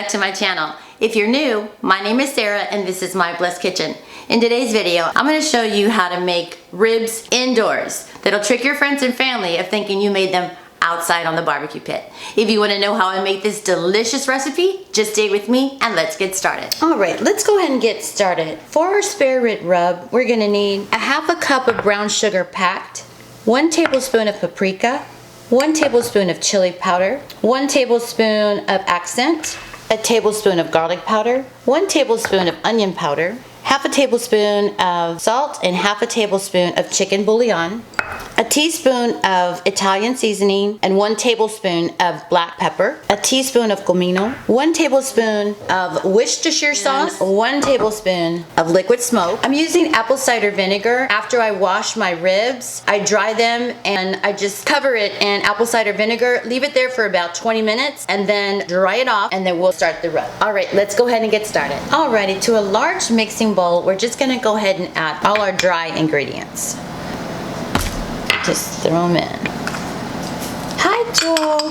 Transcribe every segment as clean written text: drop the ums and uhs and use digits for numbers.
back to my channel. If you're new, my name is Sarah and this is My Blessed Kitchen. In today's video, I'm going to show you how to make ribs indoors that'll trick your friends and family of thinking you made them outside on the barbecue pit. If you want to know how I make this delicious recipe, just stay with me and let's get started. Alright, let's go ahead and get started. For our spare rib rub, we're going to need a half a cup of brown sugar packed, 1 tablespoon of paprika, 1 tablespoon of chili powder, 1 tablespoon of accent, a tablespoon of garlic powder, 1 tablespoon of onion powder, half a tablespoon of salt and half a tablespoon of chicken bouillon, a teaspoon of Italian seasoning and 1 tablespoon of black pepper, a teaspoon of comino, 1 tablespoon of Worcestershire sauce, 1 tablespoon of liquid smoke. I'm using apple cider vinegar. After I wash my ribs, I dry them and I just cover it in apple cider vinegar, leave it there for about 20 minutes and then dry it off and then we'll start the rub. Alright, let's go ahead and get started. Alrighty, to a large mixing bowl, we're just gonna go ahead and add all our dry ingredients. Just throw them in. Hi, Joel.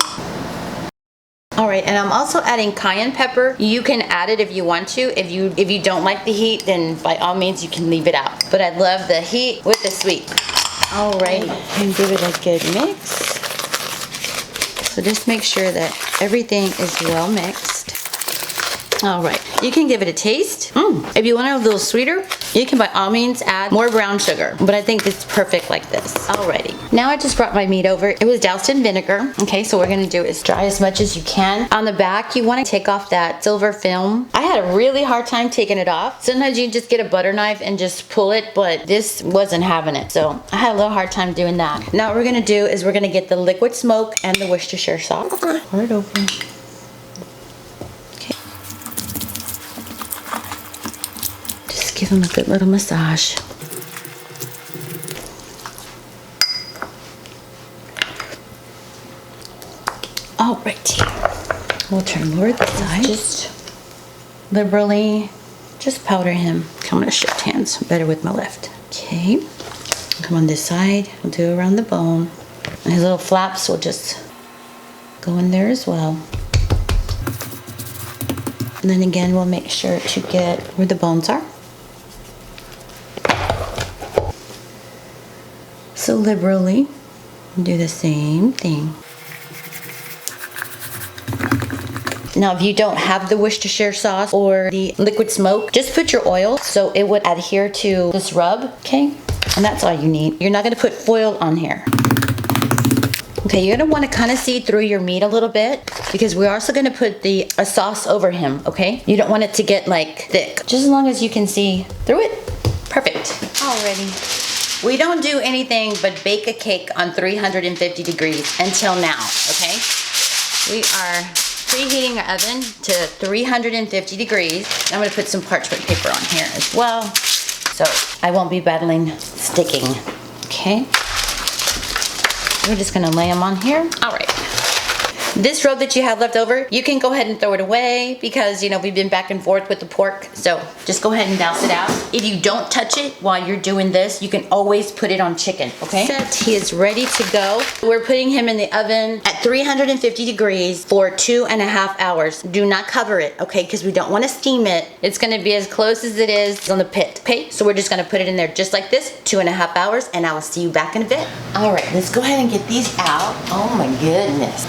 All right, and I'm also adding cayenne pepper. You can add it if you want to. If you don't like the heat, then by all means you can leave it out. But I love the heat with the sweet. All right, and give it a good mix. So just make sure that everything is well mixed. All right, you can give it a taste. If you want it a little sweeter, you can by all means add more brown sugar, but I think it's perfect like this. Alrighty, now I just brought my meat over. It was doused in vinegar. Okay, so what we're gonna do is dry as much as you can. On the back, you wanna take off that silver film. I had a really hard time taking it off. Sometimes you just get a butter knife and just pull it, but this wasn't having it, so I had a little hard time doing that. Now what we're gonna do is we're gonna get the liquid smoke and the Worcestershire sauce. Pour it over. Give them a good little massage. All right, we'll turn him over to the side. Just liberally, just powder him. I'm gonna shift hands better with my left. Okay, come on this side. We'll do around the bone. And his little flaps will just go in there as well. And then again, we'll make sure to get where the bones are. So liberally, do the same thing. Now, if you don't have the Worcestershire sauce or the liquid smoke, just put your oil so it would adhere to this rub, okay? And that's all you need. You're not gonna put foil on here. Okay, you're gonna wanna kinda see through your meat a little bit because we're also gonna put a sauce over him, okay? You don't want it to get like thick. Just as long as you can see through it. Perfect. Alrighty. We don't do anything but bake a cake on 350 degrees until now, okay? We are preheating our oven to 350 degrees. I'm gonna put some parchment paper on here as well, so I won't be battling sticking, okay? We're just gonna lay them on here. All right. This rub that you have left over, you can go ahead and throw it away because, you know, we've been back and forth with the pork. So just go ahead and douse it out. If you don't touch it while you're doing this, you can always put it on chicken, okay? He is ready to go. We're putting him in the oven at 350 degrees for 2.5 hours. Do not cover it, okay? Because we don't want to steam it. It's gonna be as close as it is on the pit, okay? So we're just gonna put it in there just like this, 2.5 hours, and I will see you back in a bit. All right, let's go ahead and get these out. Oh my goodness.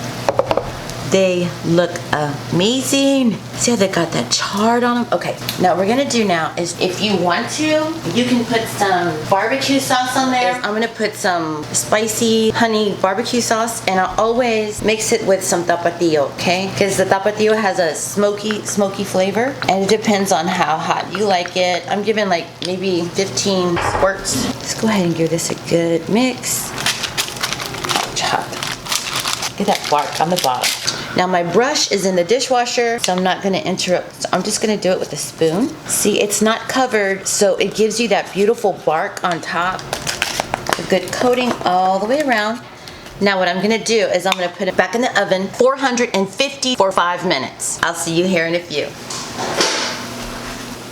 They look amazing. See how they got that chard on them? Okay, now what we're gonna do now is if you want to, you can put some barbecue sauce on there. I'm gonna put some spicy honey barbecue sauce and I'll always mix it with some tapatio, okay? Because the tapatio has a smoky flavor and it depends on how hot you like it. I'm giving like maybe 15 squirts. Let's go ahead and give this a good mix. Chop. Get that bark on the bottom. Now my brush is in the dishwasher, so I'm not gonna interrupt. So I'm just gonna do it with a spoon. See, it's not covered, so it gives you that beautiful bark on top. A good coating all the way around. Now what I'm gonna do is I'm gonna put it back in the oven, 450 for 5 minutes. I'll see you here in a few.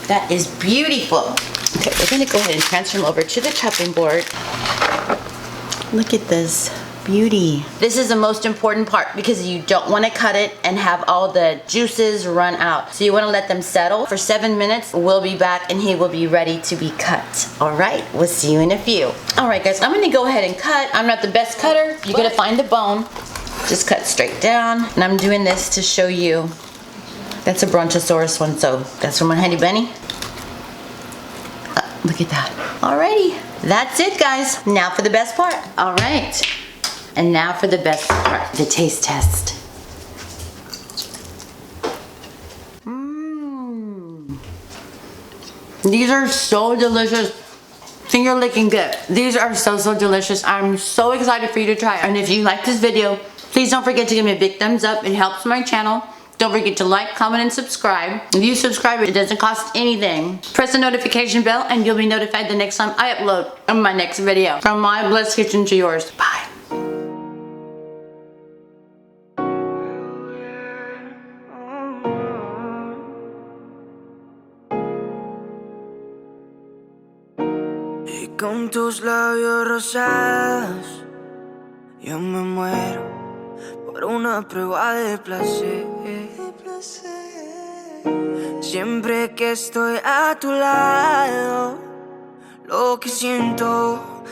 That is beautiful. Okay, we're gonna go ahead and transfer them over to the chopping board. Look at this. beauty. This is the most important part because you don't want to cut it and have all the juices run out. So you want to let them settle for 7 minutes. We'll be back and he will be ready to be cut. All right, we'll see you in a few. All right, guys, I'm going to go ahead and cut. I'm not the best cutter. You're going to find the bone. Just cut straight down. And I'm doing this to show you. That's a Brontosaurus one, so that's from my Honey Bunny. Look at that. Alrighty, that's it, guys. Now for the best part. All right. And now for the best part, the taste test. These are so delicious. Finger licking good. These are so delicious. I'm so excited for you to try it. And if you like this video, please don't forget to give me a big thumbs up. It helps my channel. Don't forget to like, comment, and subscribe. If you subscribe, it doesn't cost anything. Press the notification bell and you'll be notified the next time I upload on my next video. From my blessed kitchen to yours. Bye. Y con tus labios rosados yo me muero por una prueba de placer. Siempre que estoy a tu lado, lo que siento